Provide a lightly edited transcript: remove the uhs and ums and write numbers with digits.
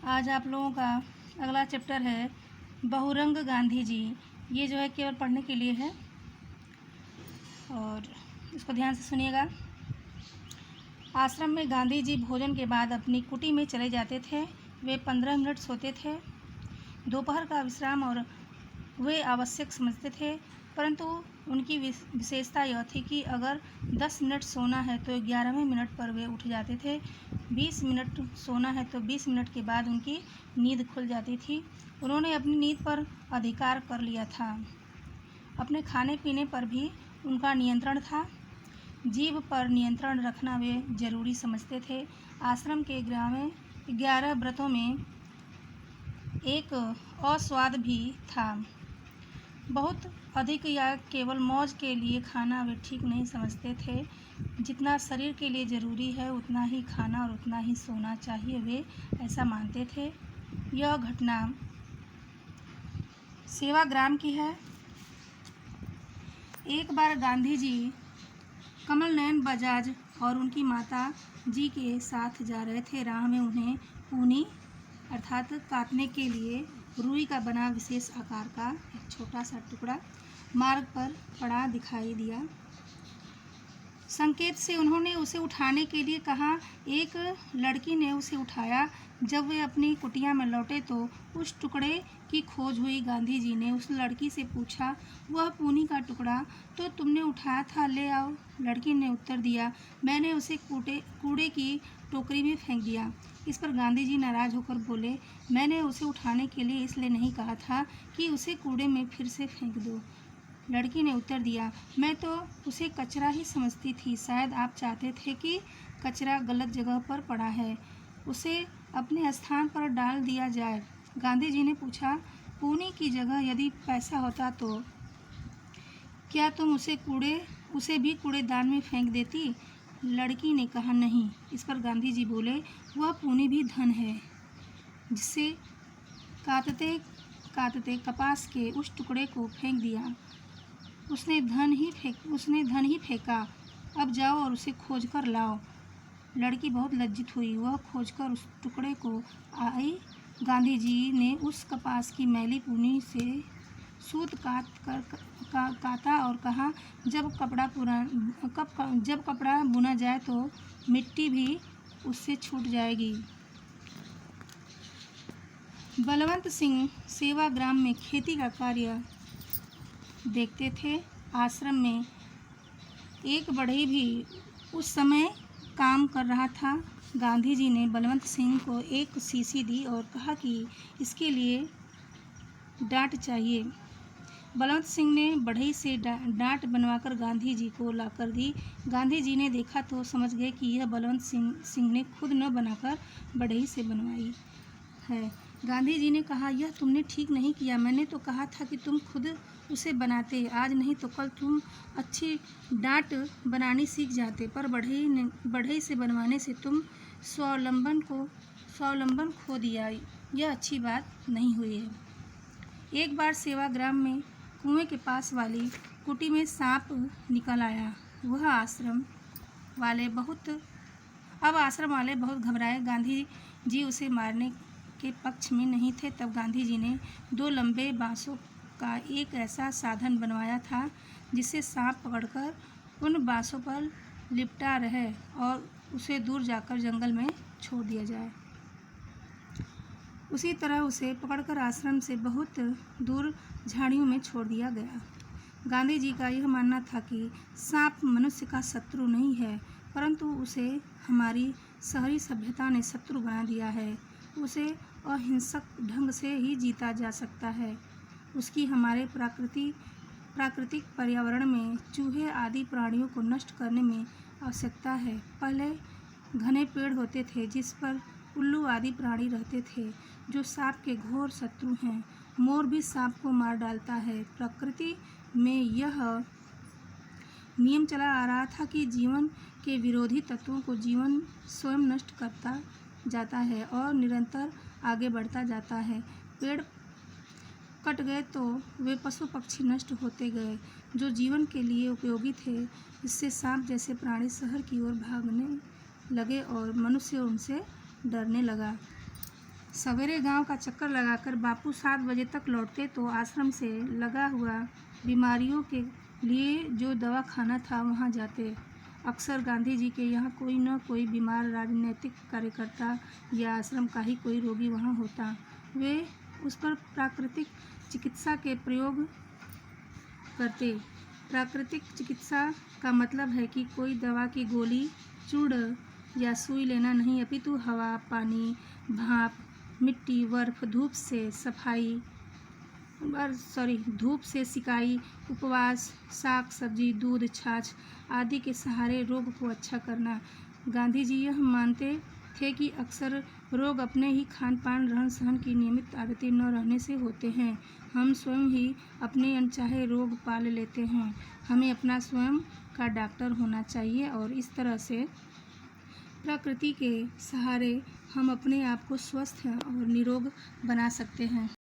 आज आप लोगों का अगला चैप्टर है बहुरंग गांधी जी। ये जो है केवल पढ़ने के लिए है और इसको ध्यान से सुनिएगा। आश्रम में गांधी जी भोजन के बाद अपनी कुटी में चले जाते थे। वे 15 मिनट सोते थे। दोपहर का विश्राम और वे आवश्यक समझते थे, परंतु उनकी विशेषता यह थी कि अगर 10 मिनट सोना है तो 11वें मिनट पर वे उठ जाते थे। 20 मिनट सोना है तो 20 मिनट के बाद उनकी नींद खुल जाती थी। उन्होंने अपनी नींद पर अधिकार कर लिया था। अपने खाने पीने पर भी उनका नियंत्रण था। जीभ पर नियंत्रण रखना वे जरूरी समझते थे। आश्रम के 11 व्रतों में एक अस्वाद भी था। बहुत अधिक या केवल मौज के लिए खाना वे ठीक नहीं समझते थे। जितना शरीर के लिए ज़रूरी है उतना ही खाना और उतना ही सोना चाहिए, वे ऐसा मानते थे। यह घटना सेवाग्राम की है। एक बार गांधी जी कमल नयन बजाज और उनकी माता जी के साथ जा रहे थे। राह में उन्हें पूनी अर्थात काटने के लिए रुई का बना विशेष आकार का एक छोटा सा टुकड़ा मार्ग पर पड़ा दिखाई दिया। संकेत से उन्होंने उसे उठाने के लिए कहा। एक लड़की ने उसे उठाया। जब वे अपनी कुटिया में लौटे तो उस टुकड़े की खोज हुई। गांधी जी ने उस लड़की से पूछा, वह पूनी का टुकड़ा तो तुमने उठाया था, ले आओ। लड़की ने उत्तर दिया, मैंने उसे कूड़े की टोकरी में फेंक दिया। इस पर गांधी जी नाराज होकर बोले, मैंने उसे उठाने के लिए इसलिए नहीं कहा था कि उसे कूड़े में फिर से फेंक दो। लड़की ने उत्तर दिया, मैं तो उसे कचरा ही समझती थी। शायद आप चाहते थे कि कचरा गलत जगह पर पड़ा है, उसे अपने स्थान पर डाल दिया जाए। गांधी जी ने पूछा, पूनी की जगह यदि पैसा होता तो क्या तुम उसे भी कूड़ेदान में फेंक देती? लड़की ने कहा, नहीं। इस पर गांधी जी बोले, वह पूनी भी धन है। जिसे काटते काटते कपास के उस टुकड़े को फेंक दिया। उसने धन ही फेंका। अब जाओ और उसे खोज कर लाओ। लड़की बहुत लज्जित हुई। वह खोजकर उस टुकड़े को आई। गांधी जी ने उस कपास की मैली पूनी से सूत काटा और कहा, जब कपड़ा बुना जाए तो मिट्टी भी उससे छूट जाएगी। बलवंत सिंह सेवाग्राम में खेती का कार्य देखते थे। आश्रम में एक बढ़ई भी उस समय काम कर रहा था। गांधी जी ने बलवंत सिंह को एक शीशी दी और कहा कि इसके लिए डांट चाहिए। बलवंत सिंह ने बढ़ई से डांट बनवाकर गांधी जी को लाकर दी। गांधी जी ने देखा तो समझ गए कि यह बलवंत सिंह ने खुद न बनाकर बढ़ई से बनवाई है। गांधी जी ने कहा, यह तुमने ठीक नहीं किया। मैंने तो कहा था कि तुम खुद उसे बनाते। आज नहीं तो कल तुम अच्छी डांट बनानी सीख जाते, पर बढ़ई से बनवाने से तुम स्वावलंबन खो दिया। यह अच्छी बात नहीं हुई है। एक बार सेवाग्राम में कुएं के पास वाली कुटी में सांप निकल आया। अब आश्रम वाले बहुत घबराए। गांधी जी उसे मारने के पक्ष में नहीं थे। तब गांधी जी ने 2 लंबे बांसों का एक ऐसा साधन बनवाया था जिससे सांप पकड़कर उन बांसों पर लिपटा रहे और उसे दूर जाकर जंगल में छोड़ दिया जाए। उसी तरह उसे पकड़कर आश्रम से बहुत दूर झाड़ियों में छोड़ दिया गया। गांधी जी का यह मानना था कि सांप मनुष्य का शत्रु नहीं है, परंतु उसे हमारी शहरी सभ्यता ने शत्रु बना दिया है। उसे अहिंसक ढंग से ही जीता जा सकता है। उसकी हमारे प्राकृतिक पर्यावरण में चूहे आदि प्राणियों को नष्ट करने में आवश्यकता है। पहले घने पेड़ होते थे जिस पर उल्लू आदि प्राणी रहते थे, जो सांप के घोर शत्रु हैं। मोर भी सांप को मार डालता है। प्रकृति में यह नियम चला आ रहा था कि जीवन के विरोधी तत्वों को जीवन स्वयं नष्ट करता जाता है और निरंतर आगे बढ़ता जाता है। पेड़ कट गए तो वे पशु पक्षी नष्ट होते गए जो जीवन के लिए उपयोगी थे। इससे सांप जैसे प्राणी शहर की ओर भागने लगे और मनुष्य उनसे डरने लगा। सवेरे गांव का चक्कर लगाकर बापू 7 बजे तक लौटते तो आश्रम से लगा हुआ बीमारियों के लिए जो दवा खाना था वहां जाते। अक्सर गांधी जी के यहाँ कोई न कोई बीमार राजनीतिक कार्यकर्ता या आश्रम का ही कोई रोगी वहाँ होता। वे उस पर प्राकृतिक चिकित्सा के प्रयोग करते। प्राकृतिक चिकित्सा का मतलब है कि कोई दवा की गोली, चूर्ण या सुई लेना नहीं, अपितु हवा, पानी, भाप, मिट्टी, बर्फ, धूप से सिकाई, उपवास, साग सब्जी, दूध, छाछ आदि के सहारे रोग को अच्छा करना। गांधी जी यह मानते थे कि अक्सर रोग अपने ही खान पान, रहन सहन की नियमित आदतें न रहने से होते हैं। हम स्वयं ही अपने अनचाहे रोग पाल लेते हैं। हमें अपना स्वयं का डॉक्टर होना चाहिए और इस तरह से प्रकृति के सहारे हम अपने आप को स्वस्थ और निरोग बना सकते हैं।